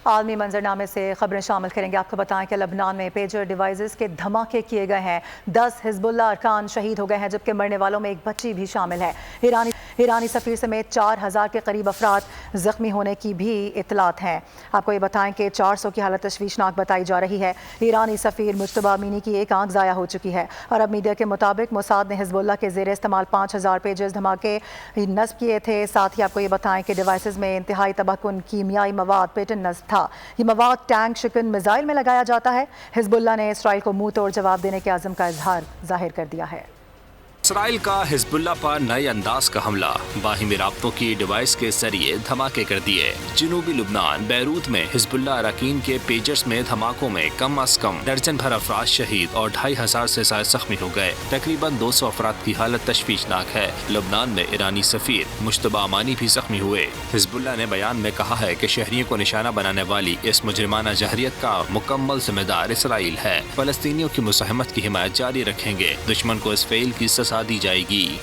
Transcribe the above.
عالمی منظرنامے سے خبریں شامل کریں گے۔ آپ کو بتائیں کہ لبنان میں پیجر ڈیوائسز کے دھماکے کیے گئے ہیں۔ 10 حزب اللہ ارکان شہید ہو گئے ہیں، جبکہ مرنے والوں میں ایک بچی بھی شامل ہے۔ ایرانی سفیر سمیت 4000 کے قریب افراد زخمی ہونے کی بھی اطلاعات ہیں۔ آپ کو یہ بتائیں کہ 400 کی حالت تشویشناک بتائی جا رہی ہے۔ ایرانی سفیر مجتبی امینی کی ایک آنکھ ضائع ہو چکی ہے۔ عرب میڈیا کے مطابق موساد نے حزب اللہ کے زیر استعمال 5000 پیجز دھماکے نصب کیے تھے۔ ساتھ ہی آپ کو یہ بتائیں کہ ڈیوائسز میں انتہائی تباہ کن کیمیائی مواد پیٹن نصب تھا۔ یہ مواد ٹینک شکن میزائل میں لگایا جاتا ہے۔ حزب اللہ نے اسرائیل کو منہ توڑ جواب دینے کے عزم کا ظاہر کر دیا ہے۔ اسرائیل کا حزب اللہ پر نئے انداز کا حملہ، باہمی رابطوں کی ڈیوائس کے ذریعے دھماکے کر دیے۔ جنوبی لبنان بیروت میں حزب اللہ اراکین کے پیجرز میں دھماکوں میں کم از کم درجن بھر افراد شہید اور 2500 سے زائد زخمی ہو گئے۔ تقریباً 200 افراد کی حالت تشویشناک ہے۔ لبنان میں ایرانی سفیر مجتبی امانی بھی زخمی ہوئے۔ حزب اللہ نے بیان میں کہا ہے کہ شہریوں کو نشانہ بنانے والی اس مجرمانہ جہریت کا مکمل ذمہ دار اسرائیل ہے۔ فلسطینیوں کی مزاحمت کی حمایت جاری رکھیں گے۔ دشمن کو اس فعل کی سزا دی جائے گی۔